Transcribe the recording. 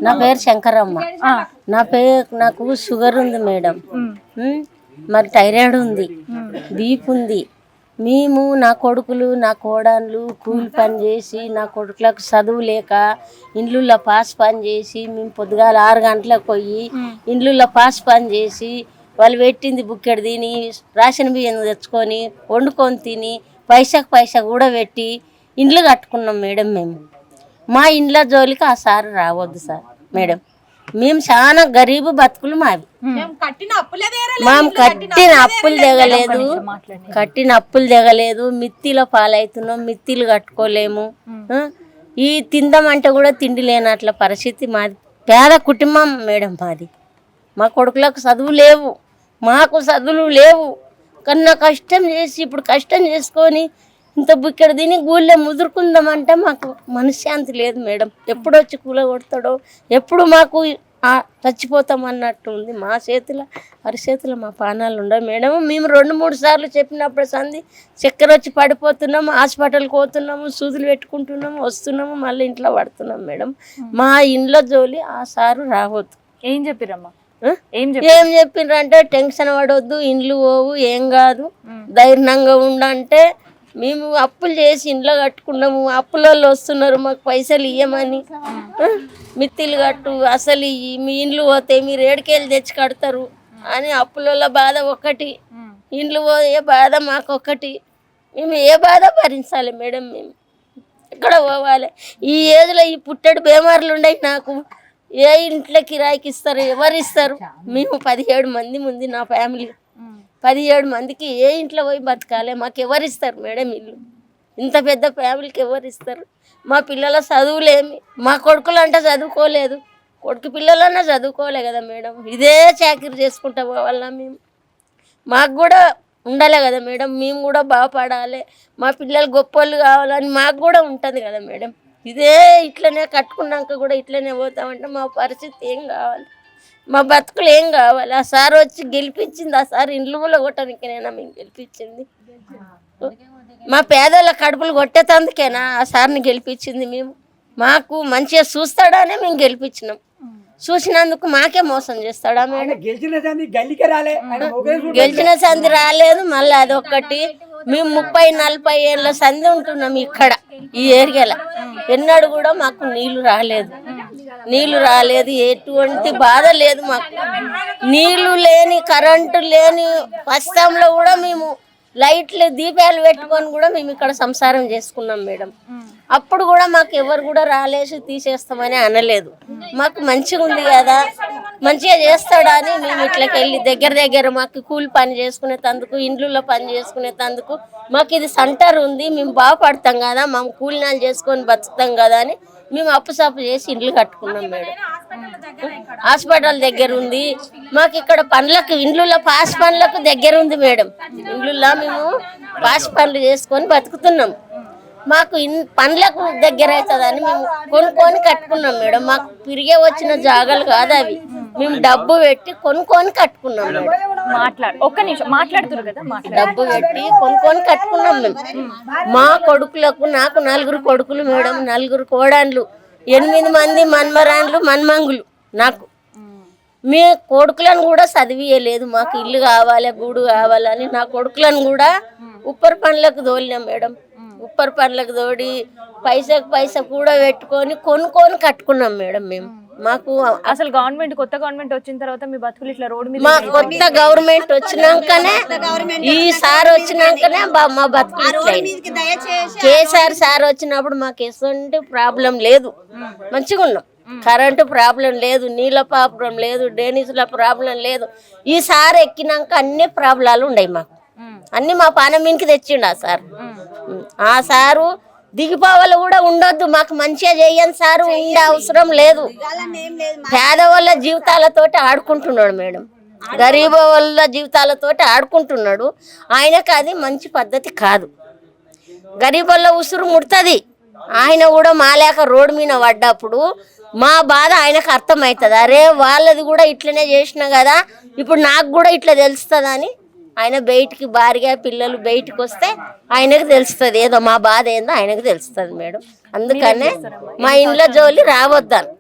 నా పేరు శంకరమ్మ. నాకు షుగర్ ఉంది మేడం. మరి థైరాయిడ్ ఉంది, బీపీ ఉంది. మేము నా కొడుకులు నా కోడళ్ళు కూలి పని చేసి నా కొడుకులకు చదువు లేక ఇండ్లుల్లో పాస్ పని చేసి మేము పొద్దుగాల 6 గంటలకు పోయి ఇండ్లుల్లో పాస్ పని చేసి వాళ్ళు పెట్టింది బుక్కెడు తిని రేషన్ బియ్యం తెచ్చుకొని వండుకొని తిని పైసకు పైసా కూడా పెట్టి ఇండ్లు కట్టుకున్నాం మేడం. మా ఇండ్ల జోలికి ఆ సార్ రావద్దు సార్ మేడం. మేము చాలా గరీబు బతుకులు మావి. మేము కట్టిన అప్పులు దిగలేదు. మిత్తిలో పాలవుతున్నాం, మిత్తిలు కట్టుకోలేము. ఈ తిందామంటే కూడా తిండి లేనట్ల పరిస్థితి మాది. పేద కుటుంబం మేడం మాది. మా కొడుకులకు చదువు లేవు, మాకు చదువులు లేవు. కన్నా కష్టం చేసి ఇప్పుడు కష్టం చేసుకొని ఇంత బుక్కెడు తిని గూళ్ళే ముదురుకుందామంటే మాకు మనశ్శాంతి లేదు మేడం. ఎప్పుడు వచ్చి కూల కొడతాడో, ఎప్పుడు మాకు చచ్చిపోతాం అన్నట్టు ఉంది. మా చేతిలో అరిచేతిలో మా పానాలు ఉండవు మేడం. మేము 2-3 సార్లు చెప్పినప్పుడు సంది చక్కెర వచ్చి పడిపోతున్నాము, హాస్పిటల్కి పోతున్నాము, సూదులు పెట్టుకుంటున్నాము, వస్తున్నాము, మళ్ళీ ఇంట్లో పడుతున్నాం మేడం. మా ఇంట్లో జోలి ఆ సారు రావద్దు. ఏం చెప్పిరమ్మా? ఏం చెప్పిండ్రంటే టెన్షన్ పడవద్దు, ఇండ్లు పోవు, ఏం కాదు, ధైర్యంగా ఉండంటే మేము అప్పులు చేసి ఇంట్లో కట్టుకున్నాము. అప్పులలో వస్తున్నారు మాకు పైసలు ఇవ్వమని. మిత్తిలు కట్టు, అసలు మీ ఇండ్లు పోతే మీరు ఏడుకెళ్ళి తెచ్చి కడతారు అని అప్పులలో బాధ ఒకటి, ఇండ్లు పోయే బాధ మాకు ఒకటి. మేము ఏ బాధ భరించాలి మేడం? మేము ఎక్కడ పోవాలి? ఈ ఏజ్లో ఈ పుట్టెడు బేమార్లు ఉన్నాయి నాకు. ఏ ఇంట్లో కిరాయికి ఇస్తారు? ఎవరు ఇస్తారు? మేము 17 మంది ఉంది నా ఫ్యామిలీ. 17 మందికి ఏ ఇంట్లో పోయి బతకాలి? మాకు ఎవరు ఇస్తారు మేడం ఇల్లు? ఇంత పెద్ద ఫ్యామిలీకి ఎవరు ఇస్తారు? మా పిల్లల చదువులేమి, మా కొడుకులు అంటే చదువుకోలేదు, కొడుకు పిల్లలన్నా చదువుకోలే కదా మేడం. ఇదే చాకరీ చేసుకుంటా పోవాలా మేము? మాకు కూడా ఉండాలి కదా మేడం. మేము కూడా బాగుపడాలి, మా పిల్లలు గొప్పలు కావాలని మాకు కూడా ఉంటుంది కదా మేడం. ఇదే ఇట్లనే కట్టుకున్నాక కూడా ఇట్లనే పోతామంటే మా పరిస్థితి ఏం కావాలి? మా బతుకులు ఏం కావాలి? ఆ సార్ వచ్చి గెలిపించింది, ఆ సార్ ఇండ్లు కూడా కొట్టడానికేనా మేము గెలిపించింది? మా పేదల కడుపులు కొట్టేటందుకేనా ఆ సార్ని గెలిపించింది మేము? మాకు మంచిగా చూస్తాడనే మేము గెలిపించినాం. చూసినందుకు మాకే మోసం చేస్తాడా మేడం? గెలిచిన సంధి రాలేదు. మళ్ళీ అదొక్కటి, మేము 30-40 ఏళ్ళ సంధి ఉంటున్నాం ఇక్కడ ఈ ఏరియాలో. ఎన్నడూ కూడా మాకు నీళ్లు రాలేదు, ఎటువంటి బాధ లేదు మాకు. నీళ్లు లేని, కరెంటు లేని పశ్చిమంలో కూడా మేము లైట్లు దీపాలు పెట్టుకొని కూడా మేము ఇక్కడ సంసారం చేసుకున్నాం మేడం. అప్పుడు కూడా మాకు ఎవరు కూడా రాలేసి తీసేస్తామని అనలేదు. మాకు మంచిగా ఉంది కదా, మంచిగా చేస్తాడని మేము ఇట్లకి వెళ్ళి దగ్గర మాకు కూలి పని చేసుకునే తందుకు, ఇండ్లలో పని చేసుకునే తందుకు మాకు ఇది సెంటర్ ఉంది, మేము బాగుపడతాం కదా, మేము కూలినాలు చేసుకొని బతుకుతాం కదా అని మేము అప్పు చేసి ఇండ్లు కట్టుకున్నాం మేడం. హాస్పిటల్ దగ్గర ఉంది మాకు. ఇక్కడ పనులకు, ఇండ్లలో పాస్ పనులకు దగ్గర ఉంది మేడం. ఇండ్లలో మేము పాస్ పనులు చేసుకొని బతుకుతున్నాం. మాకు పనులకు దగ్గర అవుతుందని మేము కొనుక్కొని కట్టుకున్నాం మేడం. మాకు తిరిగే వచ్చిన జాగాలు కాదు అవి, మేము డబ్బు పెట్టి కొనుక్కొని కట్టుకున్నాం మేడం. ఒక్క నిమిషం మాట్లాడుతున్నారు కదా, డబ్బు పెట్టి కొనుక్కొని కట్టుకున్నాం మేము. మా కొడుకులకు, నాకు 4 కొడుకులు మేడం, 4 కోడళ్ళు, 8 మంది మన్మరాన్లు మన్మంగులు. నాకు మీ కొడుకులను కూడా చదివియలేదు. మాకు ఇల్లు కావాలి, గూడు కావాలని నా కొడుకులను కూడా ఉప్పర్ పనులకు తోలినాం మేడం. ఉప్పర్ పనులకు తోడి పైసా కూడా పెట్టుకొని కొనుక్కొని కట్టుకున్నాం మేడం మేము. మాకు అసలు కొత్త గవర్నమెంట్ వచ్చిన తర్వాత మీ బతుకులు ఇట్లా రోడ్డు మీద, మా కొత్త గవర్నమెంట్ వచ్చినాకనే, ఈ సార్ వచ్చినాకనే మా బతుకులు కేసీఆర్ సార్ వచ్చినప్పుడు మాకు ఎటువంటి ప్రాబ్లం లేదు, మంచిగా ఉన్నాం. కరెంటు ప్రాబ్లం లేదు, నీళ్ళ ప్రాబ్లం లేదు, డ్రైనేజీల ప్రాబ్లం లేదు. ఈ సార్ ఎక్కినాక అన్ని ప్రాబ్లాలు ఉన్నాయి మాకు. అన్ని మా పానమీనికి తెచ్చిండు ఆ సార్. ఆ సారు దిగిపోవాలి కూడా ఉండొద్దు, మాకు మంచిగా చెయ్యని సారు ఉండే అవసరం లేదు. పేదవాళ్ళ జీవితాలతోటి ఆడుకుంటున్నాడు మేడం, గరీబ్ వాళ్ళ జీవితాలతోటి ఆడుకుంటున్నాడు. ఆయనకు అది మంచి పద్ధతి కాదు. గరీబ్ వాళ్ళ ఉసురు ముడుతుంది. ఆయన కూడా మాలేక రోడ్డు మీద పడ్డప్పుడు మా బాధ ఆయనకు అర్థమవుతుంది. అరే వాళ్ళది కూడా ఇట్లనే చేసినా కదా, ఇప్పుడు నాకు కూడా ఇట్లా తెలుస్తుందని ఆయన బయటికి, భార్య పిల్లలు బయటికి వస్తే ఆయనకు తెలుస్తుంది, ఏదో మా బాధ ఏందో ఆయనకు తెలుస్తుంది మేడం. అందుకనే మా ఇంట్లో జోలి రావద్దాను.